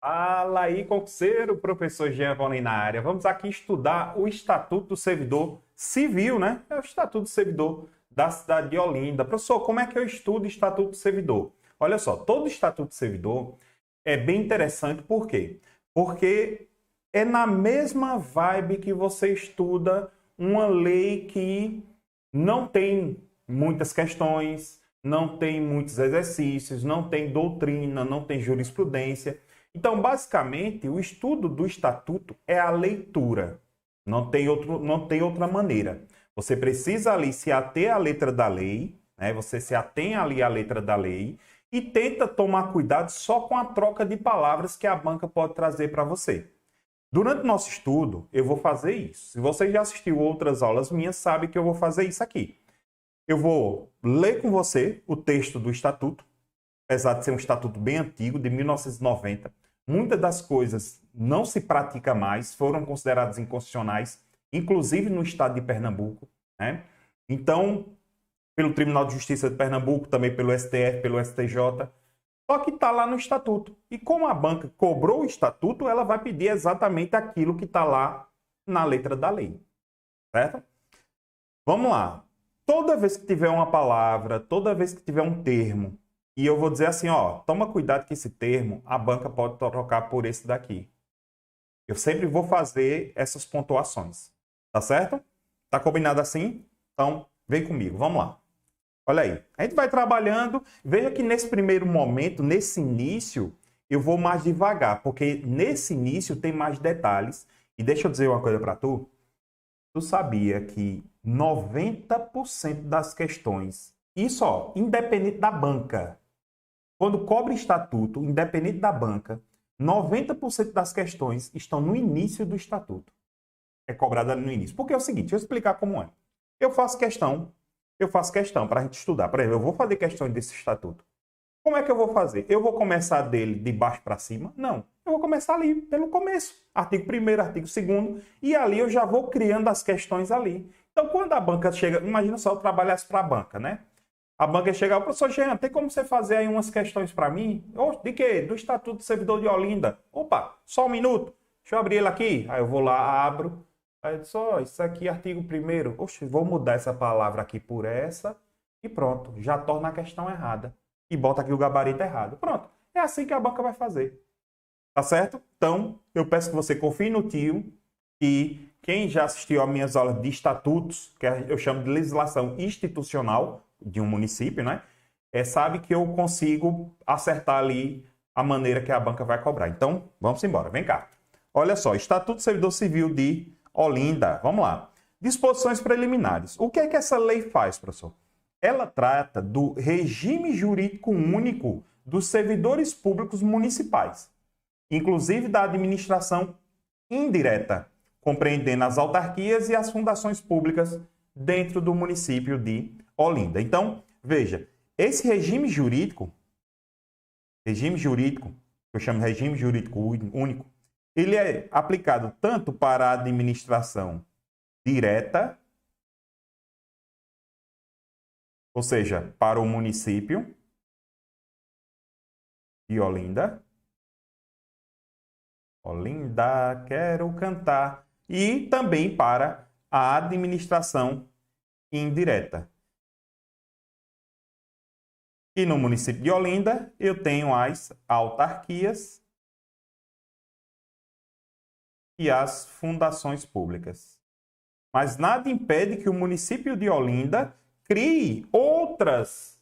Fala aí, concurseiro, professor Jean Volney na área. Vamos aqui estudar o Estatuto do Servidor Civil, né? É o Estatuto do Servidor da cidade de Olinda. Professor, como é que eu estudo o Estatuto do Servidor? Olha só, todo Estatuto do Servidor é bem interessante, por quê? Porque é na mesma vibe que você estuda uma lei que não tem muitas questões, não tem muitos exercícios, não tem doutrina, não tem jurisprudência. Então, basicamente, o estudo do estatuto é a leitura. Não tem outra maneira. Você precisa ali se ater à letra da lei, né? Você se atém ali à letra da lei e tenta tomar cuidado só com a troca de palavras que a banca pode trazer para você. Durante o nosso estudo, eu vou fazer isso. Se você já assistiu outras aulas minhas, sabe que eu vou fazer isso aqui. Eu vou ler com você o texto do estatuto, apesar de ser um estatuto bem antigo, de 1990. Muitas das coisas não se pratica mais, foram consideradas inconstitucionais, inclusive no estado de Pernambuco, né? Então, pelo Tribunal de Justiça de Pernambuco, também pelo STF, pelo STJ, só que está lá no estatuto. E como a banca cobrou o estatuto, ela vai pedir exatamente aquilo que está lá na letra da lei, certo? Vamos lá. Toda vez que tiver uma palavra, toda vez que tiver um termo, e eu vou dizer assim, ó, toma cuidado que esse termo, a banca pode trocar por esse daqui. Eu sempre vou fazer essas pontuações, tá certo? Tá combinado assim? Então, vem comigo, vamos lá. Olha aí, a gente vai trabalhando, veja que nesse primeiro momento, nesse início, eu vou mais devagar, porque nesse início tem mais detalhes. E deixa eu dizer uma coisa para tu. Tu sabia que 90% das questões, isso ó, independente da banca, quando cobra estatuto, independente da banca, 90% das questões estão no início do estatuto. É cobrada no início. Porque é o seguinte, deixa eu explicar como é. Eu faço questão para a gente estudar. Por exemplo, eu vou fazer questões desse estatuto. Como é que eu vou fazer? Eu vou começar dele de baixo para cima? Não. Eu vou começar ali pelo começo. Artigo 1º, artigo 2º, e ali eu já vou criando as questões ali. Então, quando a banca chega, imagina só eu trabalhasse para a banca, né? A banca chega, professor Jean, tem como você fazer aí umas questões para mim? De quê? Do Estatuto do Servidor de Olinda. Opa, só um minuto. Deixa eu abrir ele aqui. Aí eu vou lá, abro. Aí eu disse, ó, isso aqui é artigo 1º. Oxe, vou mudar essa palavra aqui por essa e pronto. Já torna a questão errada. E bota aqui o gabarito errado. Pronto. É assim que a banca vai fazer. Tá certo? Então, eu peço que você confie no tio e quem já assistiu às minhas aulas de estatutos, que eu chamo de legislação institucional de um município, né? Sabe que eu consigo acertar ali a maneira que a banca vai cobrar. Então, vamos embora. Vem cá. Olha só, Estatuto do Servidor Civil de Olinda. Vamos lá. Disposições preliminares. O que é que essa lei faz, professor? Ela trata do regime jurídico único dos servidores públicos municipais, inclusive da administração indireta, compreendendo as autarquias e as fundações públicas dentro do município de Olinda. Então, veja, esse regime jurídico, que eu chamo de regime jurídico único, ele é aplicado tanto para a administração direta, ou seja, para o município de Olinda. Olinda, quero cantar. E também para a administração indireta. E no município de Olinda, eu tenho as autarquias e as fundações públicas. Mas nada impede que o município de Olinda crie outras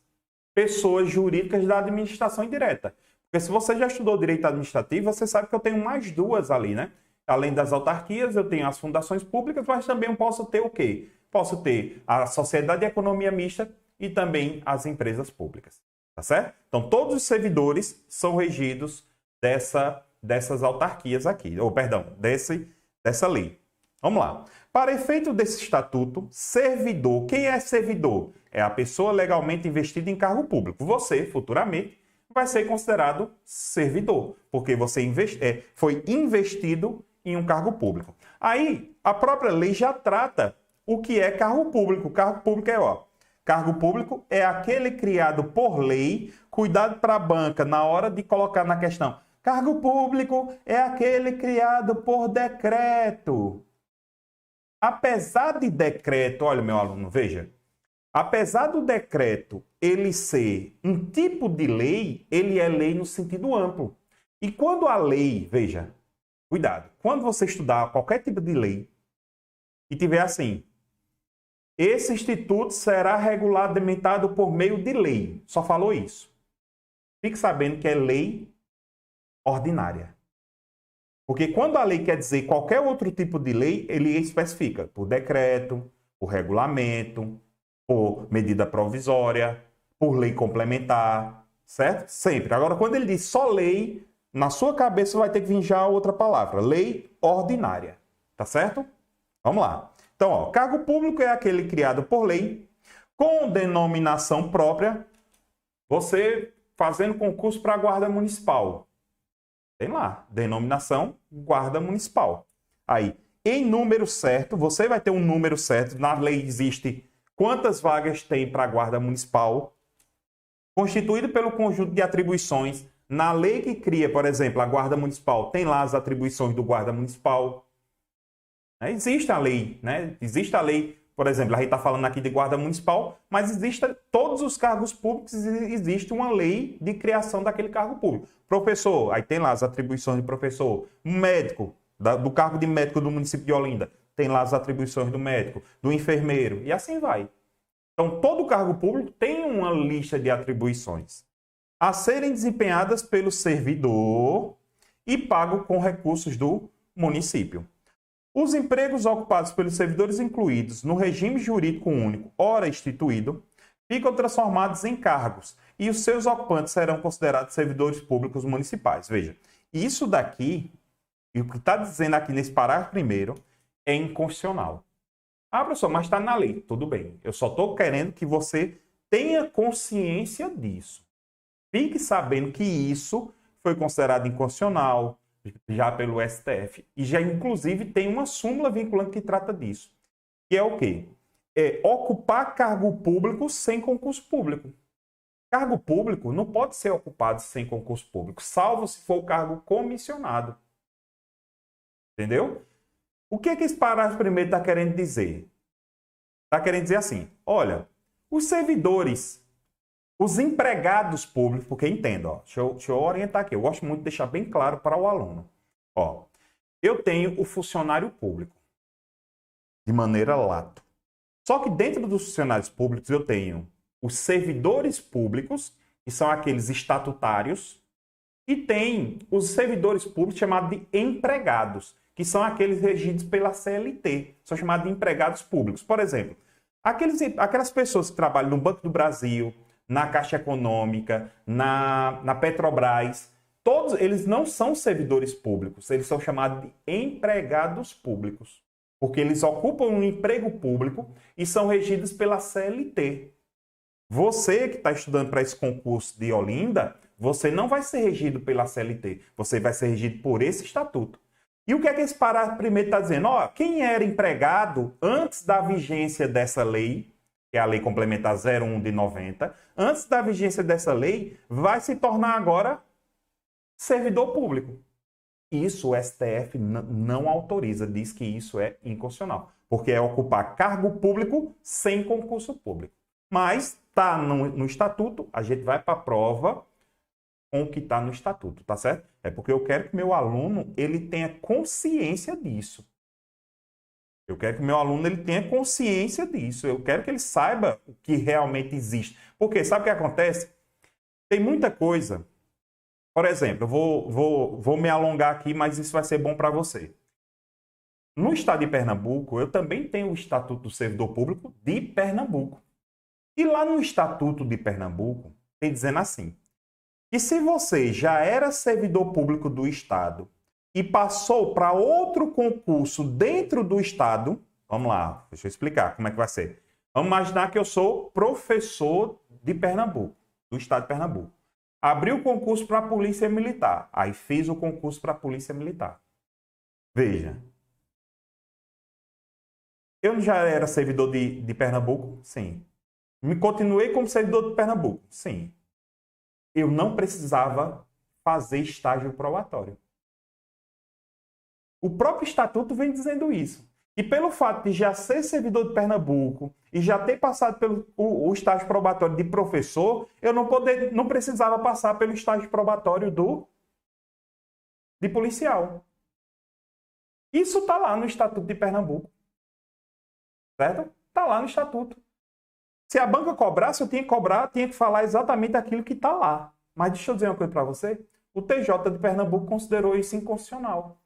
pessoas jurídicas da administração indireta. Porque se você já estudou direito administrativo, você sabe que eu tenho mais duas ali, né? Além das autarquias, eu tenho as fundações públicas, mas também eu posso ter o quê? Posso ter a Sociedade de Economia Mista e também as empresas públicas. Tá certo? Então, todos os servidores são regidos dessas autarquias aqui. Ou, perdão, dessa lei. Vamos lá. Para efeito desse estatuto, servidor. Quem é servidor? É a pessoa legalmente investida em cargo público. Você, futuramente, vai ser considerado servidor, porque você foi investido em um cargo público. Aí, a própria lei já trata o que é cargo público. Cargo público cargo público é aquele criado por lei, cuidado para a banca na hora de colocar na questão. Cargo público é aquele criado por decreto. Apesar de decreto, olha, meu aluno, veja. Apesar do decreto ele ser um tipo de lei, ele é lei no sentido amplo. E quando a lei, veja, cuidado, quando você estudar qualquer tipo de lei e tiver assim, esse instituto será regulamentado por meio de lei, só falou isso. Fique sabendo que é lei ordinária. Porque quando a lei quer dizer qualquer outro tipo de lei, ele especifica por decreto, por regulamento, por medida provisória, por lei complementar, certo? Sempre. Agora, quando ele diz só lei, na sua cabeça vai ter que vir já outra palavra, lei ordinária, tá certo? Vamos lá. Então, ó, cargo público é aquele criado por lei, com denominação própria, você fazendo concurso para a Guarda Municipal. Tem lá, denominação Guarda Municipal. Aí, em número certo, você vai ter um número certo, na lei existe quantas vagas tem para a Guarda Municipal, constituído pelo conjunto de atribuições. Na lei que cria, por exemplo, a Guarda Municipal, tem lá as atribuições do Guarda Municipal. Existe a lei, né? Existe a lei, por exemplo, a gente está falando aqui de Guarda Municipal, mas existe todos os cargos públicos, existe uma lei de criação daquele cargo público. Professor, aí tem lá as atribuições de professor. Médico, do cargo de médico do município de Olinda, tem lá as atribuições do médico, do enfermeiro, e assim vai. Então, todo cargo público tem uma lista de atribuições a serem desempenhadas pelo servidor e pago com recursos do município. Os empregos ocupados pelos servidores incluídos no regime jurídico único, ora instituído, ficam transformados em cargos e os seus ocupantes serão considerados servidores públicos municipais. Veja, isso daqui, e o que está dizendo aqui nesse parágrafo primeiro, é inconstitucional. Ah, professor, mas está na lei. Tudo bem. Eu só estou querendo que você tenha consciência disso. Fique sabendo que isso foi considerado inconstitucional já pelo STF. E já, inclusive, tem uma súmula vinculante que trata disso. Que é o quê? É ocupar cargo público sem concurso público. Cargo público não pode ser ocupado sem concurso público, salvo se for o cargo comissionado. Entendeu? O que esse parágrafo primeiro está querendo dizer? Está querendo dizer assim, olha, os servidores, os empregados públicos, porque entenda, ó, deixa eu orientar aqui, eu gosto muito de deixar bem claro para o aluno. Ó, eu tenho o funcionário público, de maneira lato. Só que dentro dos funcionários públicos eu tenho os servidores públicos, que são aqueles estatutários, e tem os servidores públicos chamados de empregados, que são aqueles regidos pela CLT, são chamados de empregados públicos. Por exemplo, aquelas pessoas que trabalham no Banco do Brasil, na Caixa Econômica, na Petrobras, todos eles não são servidores públicos, eles são chamados de empregados públicos, porque eles ocupam um emprego público e são regidos pela CLT. Você que está estudando para esse concurso de Olinda, você não vai ser regido pela CLT, você vai ser regido por esse estatuto. E o que é que esse parágrafo primeiro está dizendo? Ó, quem era empregado antes da vigência dessa lei, que é a Lei Complementar 01 de 90, antes da vigência dessa lei, vai se tornar agora servidor público. Isso o STF não autoriza, diz que isso é inconstitucional, porque é ocupar cargo público sem concurso público. Mas está no estatuto, a gente vai para a prova com o que está no estatuto, tá certo? É porque eu quero que meu aluno ele tenha consciência disso. Eu quero que meu aluno ele tenha consciência disso. Eu quero que ele saiba o que realmente existe. Porque sabe o que acontece? Tem muita coisa. Por exemplo, eu vou me alongar aqui, mas isso vai ser bom para você. No estado de Pernambuco, eu também tenho o Estatuto do Servidor Público de Pernambuco. E lá no Estatuto de Pernambuco, tem dizendo assim, que se você já era servidor público do Estado e passou para outro concurso dentro do Estado, vamos lá, deixa eu explicar como é que vai ser. Vamos imaginar que eu sou professor de Pernambuco, do Estado de Pernambuco. Abri o concurso para a Polícia Militar, aí fiz o concurso para a Polícia Militar. Veja, eu já era servidor de Pernambuco? Sim. Me continuei como servidor de Pernambuco? Sim. Eu não precisava fazer estágio probatório. O próprio estatuto vem dizendo isso. E pelo fato de já ser servidor de Pernambuco e já ter passado pelo o estágio probatório de professor, eu não precisava passar pelo estágio probatório de policial. Isso está lá no Estatuto de Pernambuco. Certo? Está lá no Estatuto. Se a banca cobrasse, eu tinha que cobrar, tinha que falar exatamente aquilo que está lá. Mas deixa eu dizer uma coisa para você. O TJ de Pernambuco considerou isso inconstitucional.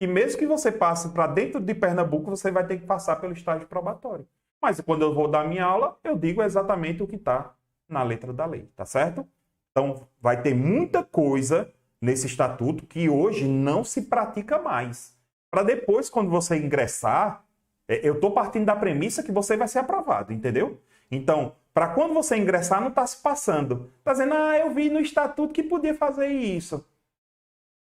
E mesmo que você passe para dentro de Pernambuco, você vai ter que passar pelo estágio probatório. Mas quando eu vou dar minha aula, eu digo exatamente o que está na letra da lei, tá certo? Então, vai ter muita coisa nesse estatuto que hoje não se pratica mais. Para depois, quando você ingressar, eu estou partindo da premissa que você vai ser aprovado, entendeu? Então, para quando você ingressar, não está se passando. Está dizendo, eu vi no estatuto que podia fazer isso.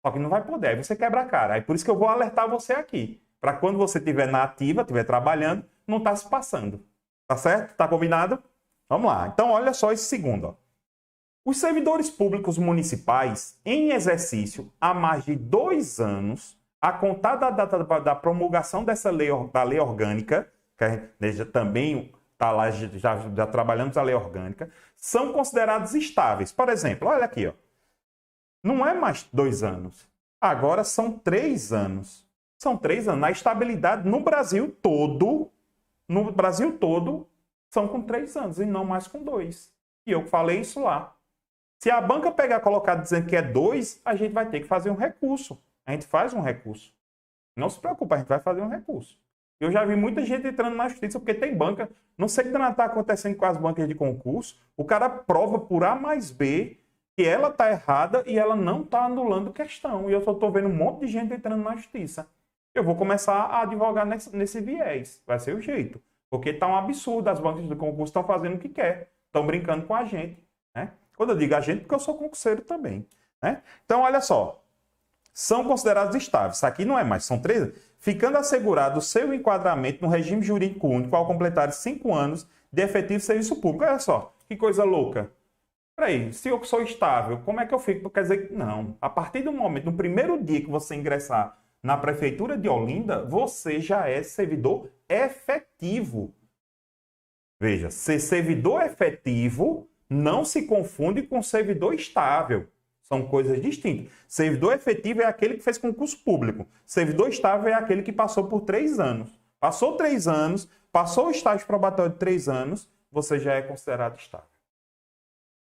Só que não vai poder, aí você quebra a cara. Aí por isso que eu vou alertar você aqui. Para quando você estiver na ativa, estiver trabalhando, não está se passando. Tá certo? Tá combinado? Vamos lá. Então, olha só esse segundo. Ó. Os servidores públicos municipais, em exercício há mais de 2 anos, a contar da data da promulgação dessa lei, da lei orgânica, que a gente também está lá, já trabalhamos a lei orgânica, são considerados estáveis. Por exemplo, olha aqui, ó. Não é mais 2 anos. Agora são 3 anos. São 3 anos. A estabilidade no Brasil todo, são com 3 anos e não mais com 2. E eu falei isso lá. Se a banca pegar colocar dizendo que é 2, a gente vai ter que fazer um recurso. A gente faz um recurso. Não se preocupe, a gente vai fazer um recurso. Eu já vi muita gente entrando na justiça porque tem banca. Não sei o que está acontecendo com as bancas de concurso. O cara prova por A mais B que ela está errada e ela não está anulando questão. E eu só estou vendo um monte de gente entrando na justiça. Eu vou começar a advogar nesse viés. Vai ser o jeito. Porque está um absurdo. As bancas de concurso estão fazendo o que quer. Estão brincando com a gente. Né? Quando eu digo a gente, porque eu sou concurseiro também. Né? Então, olha só. São considerados estáveis. Isso aqui não é mais. São 3. Ficando assegurado o seu enquadramento no regime jurídico único ao completar 5 anos de efetivo serviço público. Olha só. Que coisa louca. Peraí, se eu sou estável, como é que eu fico? Quer dizer, não. A partir do momento, no primeiro dia que você ingressar na Prefeitura de Olinda, você já é servidor efetivo. Veja, ser servidor efetivo não se confunde com servidor estável. São coisas distintas. Servidor efetivo é aquele que fez concurso público. Servidor estável é aquele que passou por 3 anos. Passou 3 anos, passou o estágio probatório de 3 anos, você já é considerado estável.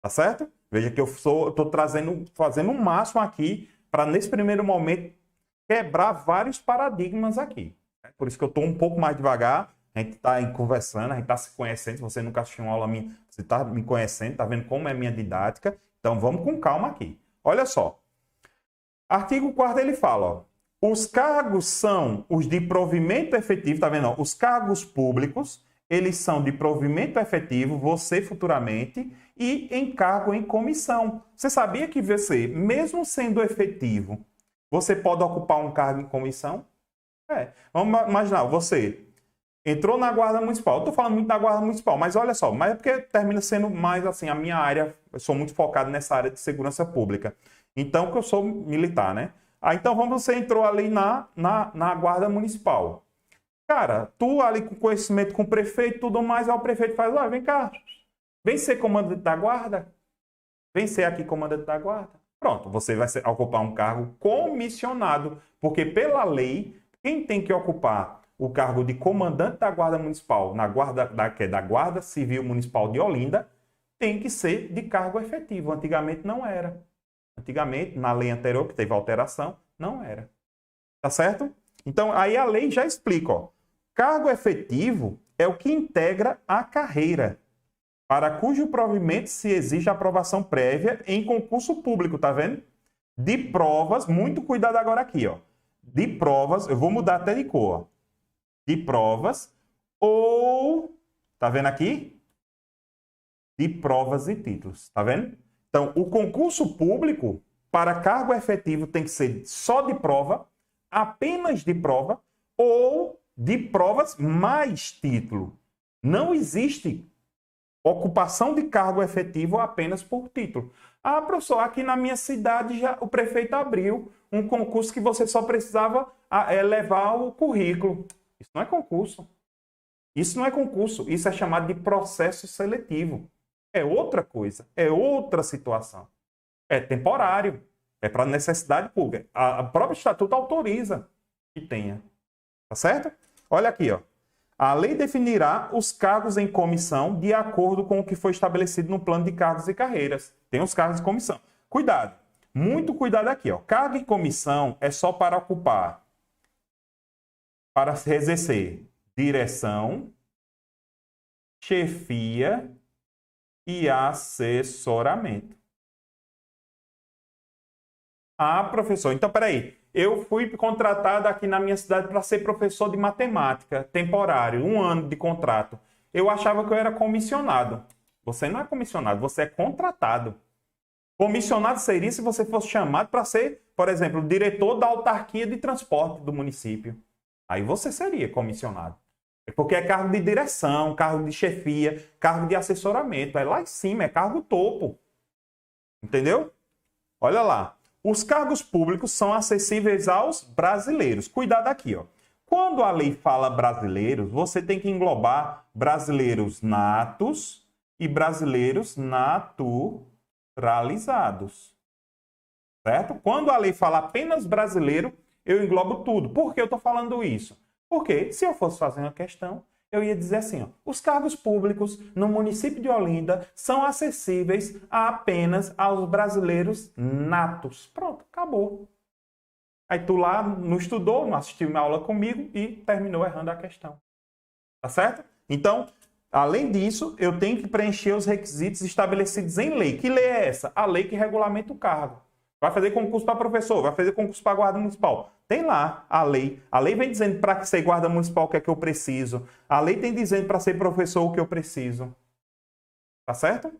Tá certo? Veja que eu estou fazendo o máximo aqui para, nesse primeiro momento, quebrar vários paradigmas aqui. Por isso que eu estou um pouco mais devagar. A gente está conversando, a gente está se conhecendo. Se você nunca assistiu uma aula minha, você está me conhecendo, está vendo como é a minha didática. Então, vamos com calma aqui. Olha só. Artigo 4º ele fala, ó, os cargos são os de provimento efetivo, tá vendo? Ó, os cargos públicos, eles são de provimento efetivo, você futuramente, e encargo em comissão. Você sabia que você, mesmo sendo efetivo, você pode ocupar um cargo em comissão? Vamos imaginar, você entrou na Guarda Municipal. Eu estou falando muito da Guarda Municipal, mas olha só, mas é porque termina sendo mais assim, a minha área, eu sou muito focado nessa área de segurança pública. Então, que eu sou militar, né? Então, você entrou ali na Guarda Municipal. Cara, tu ali com conhecimento com o prefeito e tudo mais, aí o prefeito faz, vem cá, vem ser comandante da guarda. Vem ser aqui comandante da guarda. Pronto, você vai ocupar um cargo comissionado, porque pela lei, quem tem que ocupar o cargo de comandante da guarda municipal, da Guarda Civil Municipal de Olinda, tem que ser de cargo efetivo. Antigamente não era. Antigamente, na lei anterior, que teve alteração, não era. Tá certo? Então, aí a lei já explica, ó. Cargo efetivo é o que integra a carreira, para cujo provimento se exige aprovação prévia em concurso público, tá vendo? De provas, muito cuidado agora aqui, ó. De provas, eu vou mudar até de cor, ó. De provas ou, tá vendo aqui? De provas e títulos, tá vendo? Então, o concurso público, para cargo efetivo, tem que ser só de prova, apenas de prova, ou de provas mais título. Não existe Ocupação de cargo efetivo apenas por título. Ah, professor, aqui na minha cidade já o prefeito abriu um concurso que você só precisava levar o currículo. Isso não é concurso. Isso não é concurso. Isso é chamado de processo seletivo. É outra coisa. É outra situação. É temporário. É para necessidade pública. A própria estatuto autoriza que tenha. Tá certo? Olha aqui, ó. A lei definirá os cargos em comissão de acordo com o que foi estabelecido no plano de cargos e carreiras. Tem os cargos de comissão. Cuidado. Muito cuidado aqui, ó. Cargo em comissão é só para ocupar, para exercer direção, chefia e assessoramento. Ah, professor, então peraí. Eu fui contratado aqui na minha cidade para ser professor de matemática, temporário, 1 ano de contrato. Eu achava que eu era comissionado. Você não é comissionado, você é contratado. Comissionado seria se você fosse chamado para ser, por exemplo, diretor da autarquia de transporte do município. Aí você seria comissionado. Porque é cargo de direção, cargo de chefia, cargo de assessoramento. É lá em cima, é cargo topo. Entendeu? Olha lá. Os cargos públicos são acessíveis aos brasileiros. Cuidado aqui, ó. Quando a lei fala brasileiros, você tem que englobar brasileiros natos e brasileiros naturalizados. Certo? Quando a lei fala apenas brasileiro, eu englobo tudo. Por que eu estou falando isso? Porque se eu fosse fazer uma questão, eu ia dizer assim, ó, os cargos públicos no município de Olinda são acessíveis apenas aos brasileiros natos. Pronto, acabou. Aí tu lá não estudou, não assistiu uma aula comigo e terminou errando a questão. Tá certo? Então, além disso, eu tenho que preencher os requisitos estabelecidos em lei. Que lei é essa? A lei que regulamenta o cargo. Vai fazer concurso para professor, vai fazer concurso para guarda municipal. Tem lá a lei. A lei vem dizendo para ser guarda municipal o que é que eu preciso. A lei tem dizendo para ser professor o que eu preciso. Tá certo?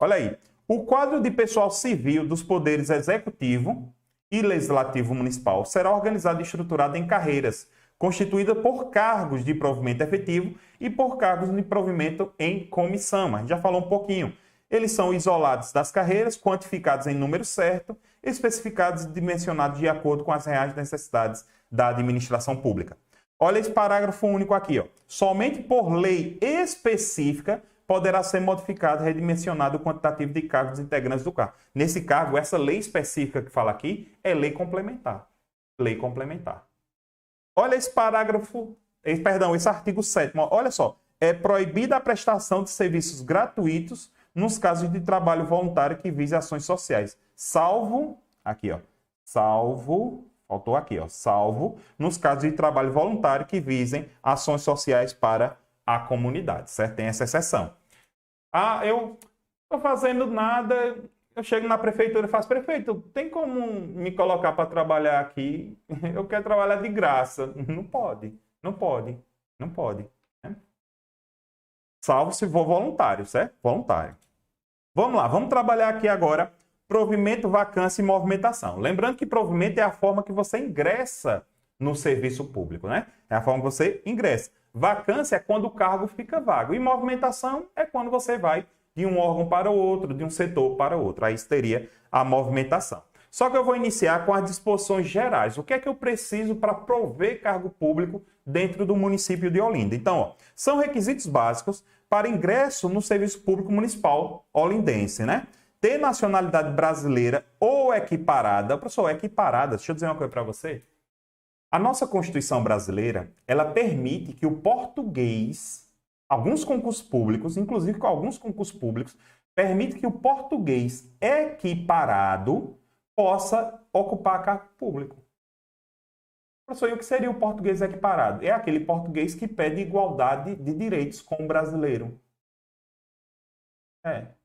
Olha aí. O quadro de pessoal civil dos poderes executivo e legislativo municipal será organizado e estruturado em carreiras, constituída por cargos de provimento efetivo e por cargos de provimento em comissão. A gente já falou um pouquinho. Eles são isolados das carreiras, quantificados em número certo, especificados e dimensionados de acordo com as reais necessidades da administração pública. Olha esse parágrafo único aqui, ó. Somente por lei específica poderá ser modificado e redimensionado o quantitativo de cargos integrantes do cargo. Nesse cargo, essa lei específica que fala aqui é lei complementar. Lei complementar. Olha esse parágrafo, esse artigo 7º. Olha só. É proibida a prestação de serviços gratuitos nos casos de trabalho voluntário que vise ações sociais, salvo, aqui ó, salvo, faltou aqui ó, salvo nos casos de trabalho voluntário que visem ações sociais para a comunidade, certo? Tem essa exceção. Ah, eu estou fazendo nada, eu chego na prefeitura e faço, prefeito, tem como me colocar para trabalhar aqui? Eu quero trabalhar de graça. Não pode, não pode, não pode. Né? Salvo se for voluntário, certo? Voluntário. Vamos lá, vamos trabalhar aqui agora provimento, vacância e movimentação. Lembrando que provimento é a forma que você ingressa no serviço público, né? É a forma que você ingressa. Vacância é quando o cargo fica vago. E movimentação é quando você vai de um órgão para o outro, de um setor para o outro. Aí seria a movimentação. Só que eu vou iniciar com as disposições gerais. O que é que eu preciso para prover cargo público dentro do município de Olinda? Então, ó, são requisitos básicos para ingresso no serviço público municipal olindense, né? Ter nacionalidade brasileira ou equiparada. Professor, equiparada, deixa eu dizer uma coisa para você. A nossa Constituição brasileira, ela permite que o português, alguns concursos públicos, inclusive com alguns concursos públicos, permite que o português equiparado possa ocupar cargo público. Professor, e o que seria o português equiparado? É aquele português que pede igualdade de direitos com o brasileiro.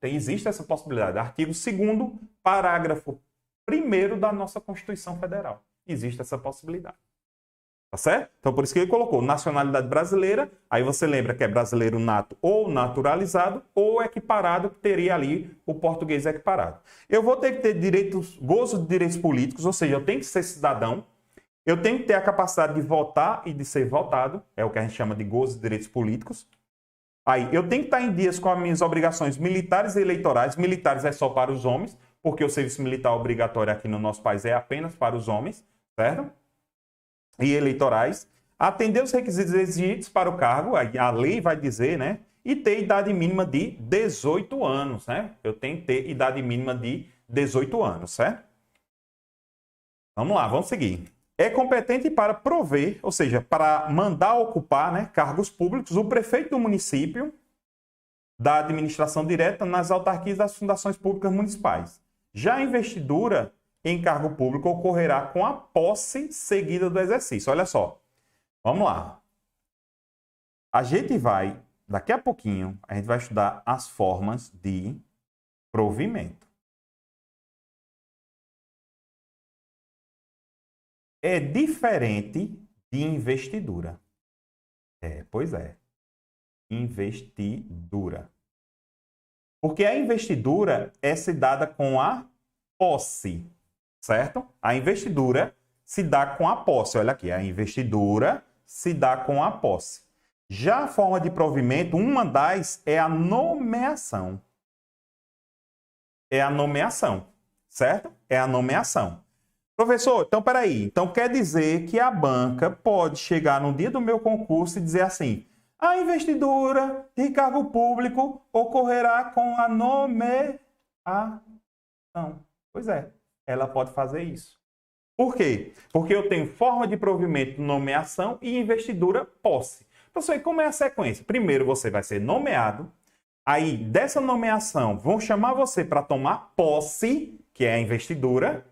Existe essa possibilidade. Artigo 2º, parágrafo 1º da nossa Constituição Federal. Existe essa possibilidade. Tá certo? Então, por isso que ele colocou nacionalidade brasileira, aí você lembra que é brasileiro nato ou naturalizado, ou equiparado, que teria ali o português equiparado. Eu vou ter que ter direitos, gozo de direitos políticos, ou seja, eu tenho que ser cidadão, eu tenho que ter a capacidade de votar e de ser votado, é o que a gente chama de gozo de direitos políticos. Aí, eu tenho que estar em dias com as minhas obrigações militares e eleitorais. Militares é só para os homens, porque o serviço militar obrigatório aqui no nosso país é apenas para os homens, certo? E eleitorais. Atender os requisitos exigidos para o cargo, a lei vai dizer, né? E ter idade mínima de 18 anos, né? Eu tenho que ter idade mínima de 18 anos, certo? Vamos lá, vamos seguir. É competente para prover, ou seja, para mandar ocupar, né, cargos públicos, o prefeito do município da administração direta nas autarquias das fundações públicas municipais. Já a investidura em cargo público ocorrerá com a posse seguida do exercício. Olha só, vamos lá. A gente vai, daqui a pouquinho, a gente vai estudar as formas de provimento. É diferente de investidura. Pois é. Investidura. Porque a investidura é se dada com a posse, certo? A investidura se dá com a posse. Olha aqui, a investidura se dá com a posse. Já a forma de provimento, uma das é a nomeação. É a nomeação, certo? É a nomeação. Professor, então peraí. Então quer dizer que a banca pode chegar no dia do meu concurso e dizer assim: a investidura de cargo público ocorrerá com a nomeação. Pois é, ela pode fazer isso. Por quê? Porque eu tenho forma de provimento, nomeação e investidura, posse. Professor, e como é a sequência? Primeiro você vai ser nomeado, aí dessa nomeação vão chamar você para tomar posse, que é a investidura,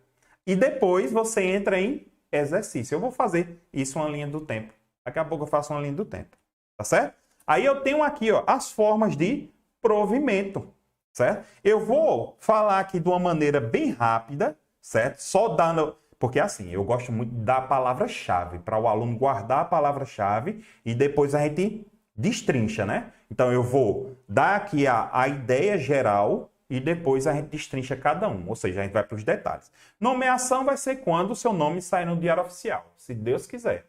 e depois você entra em exercício. Eu vou fazer isso uma linha do tempo. Daqui a pouco eu faço uma linha do tempo. Tá certo? Aí eu tenho aqui, ó, as formas de provimento. Certo? Eu vou falar aqui de uma maneira bem rápida, certo? Só dando... Porque assim, eu gosto muito da palavra-chave, para o aluno guardar a palavra-chave e depois a gente destrincha, né? Então eu vou dar aqui a ideia geral e depois a gente destrincha cada um, ou seja, a gente vai para os detalhes. Nomeação vai ser quando o seu nome sai no Diário Oficial, se Deus quiser.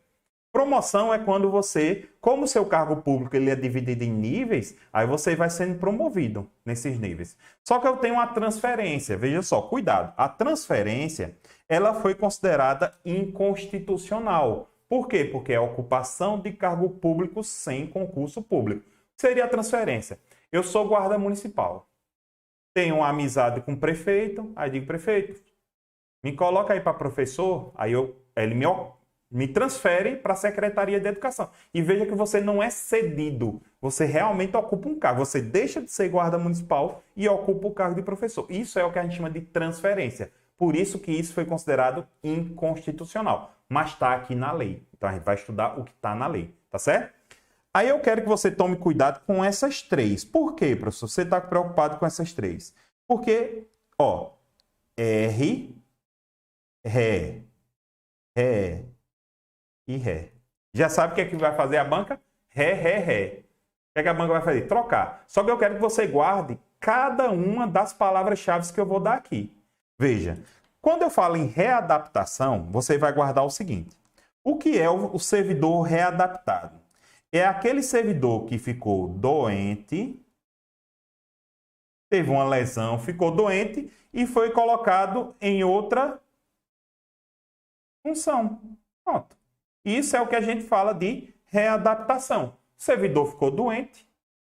Promoção é quando você, como o seu cargo público ele é dividido em níveis, aí você vai sendo promovido nesses níveis. Só que eu tenho uma transferência, veja só, cuidado. A transferência, ela foi considerada inconstitucional. Por quê? Porque é a ocupação de cargo público sem concurso público. O que seria a transferência? Eu sou guarda municipal. Tenho uma amizade com o prefeito, aí digo, prefeito, me coloca aí para professor, aí ele me transfere para a Secretaria de Educação. E veja que você não é cedido, você realmente ocupa um cargo. Você deixa de ser guarda municipal e ocupa o cargo de professor. Isso é o que a gente chama de transferência. Por isso que isso foi considerado inconstitucional. Mas está aqui na lei. Então a gente vai estudar o que está na lei, tá certo? Aí eu quero que você tome cuidado com essas três. Por quê, professor? Você está preocupado com essas três? Porque, ó, R, Ré, Ré e Ré. Já sabe o que é que vai fazer a banca? Ré, Ré, Ré. O que é que a banca vai fazer? Trocar. Só que eu quero que você guarde cada uma das palavras-chave que eu vou dar aqui. Veja, quando eu falo em readaptação, você vai guardar o seguinte. O que é o servidor readaptado? É aquele servidor que ficou doente, teve uma lesão, ficou doente e foi colocado em outra função. Pronto. Isso é o que a gente fala de readaptação. O servidor ficou doente,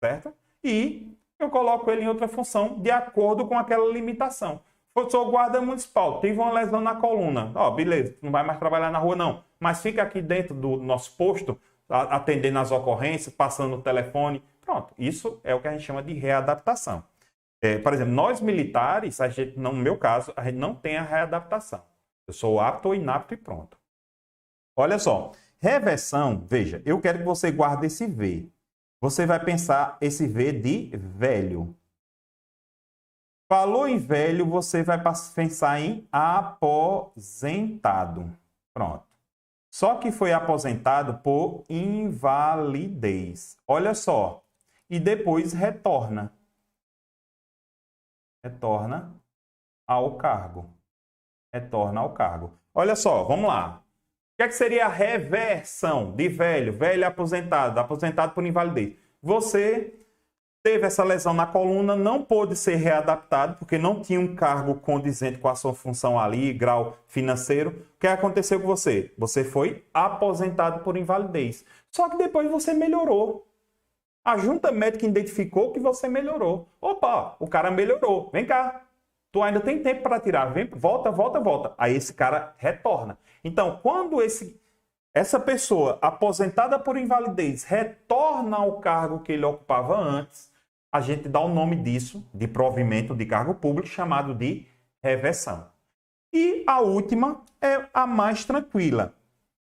certo? E eu coloco ele em outra função de acordo com aquela limitação. Eu sou guarda municipal, tive uma lesão na coluna. Ó, beleza, não vai mais trabalhar na rua não, mas fica aqui dentro do nosso posto, atendendo as ocorrências, passando o telefone. Pronto, isso é o que a gente chama de readaptação. Por exemplo, nós militares, no meu caso, a gente não tem a readaptação. Eu sou apto ou inapto e pronto. Olha só, reversão, veja, eu quero que você guarde esse V. Você vai pensar esse V de velho. Falou em velho, você vai pensar em aposentado. Pronto. Só que foi aposentado por invalidez. Olha só. E depois retorna. Retorna ao cargo. Retorna ao cargo. Olha só, vamos lá. O que é que seria a reversão de velho? Velho aposentado, aposentado por invalidez. você teve essa lesão na coluna, não pôde ser readaptado, porque não tinha um cargo condizente com a sua função ali, grau financeiro. O que aconteceu com você? Você foi aposentado por invalidez. Só que depois você melhorou. A junta médica identificou que você melhorou. Opa, o cara melhorou. Vem cá. Tu ainda tem tempo para tirar. Vem, volta, volta, volta. Aí esse cara retorna. Então, quando essa pessoa aposentada por invalidez retorna ao cargo que ele ocupava antes, a gente dá o nome disso, de provimento de cargo público, chamado de reversão. E a última é a mais tranquila.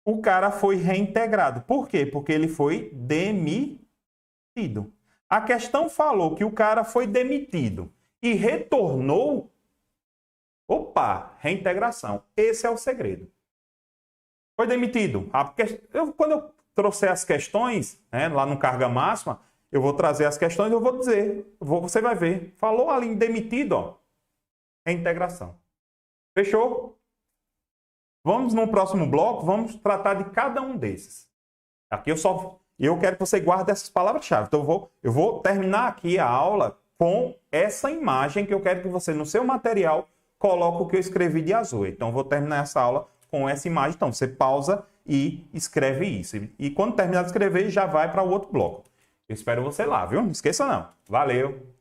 O cara foi reintegrado. Por quê? Porque ele foi demitido. A questão falou que o cara foi demitido e retornou. Opa, reintegração. Esse é o segredo. Foi demitido. Quando eu trouxer as questões, né, lá no Carga Máxima, eu vou trazer as questões e eu vou dizer. Você vai ver. Falou ali em demitido, ó. Reintegração. Fechou? Vamos no próximo bloco, vamos tratar de cada um desses. Aqui eu quero que você guarde essas palavras-chave. Então eu vou terminar aqui a aula com essa imagem que eu quero que você, no seu material, coloque o que eu escrevi de azul. Então eu vou terminar essa aula com essa imagem. Então você pausa e escreve isso. E quando terminar de escrever, já vai para o outro bloco. Eu espero você lá, viu? Não esqueça não. Valeu!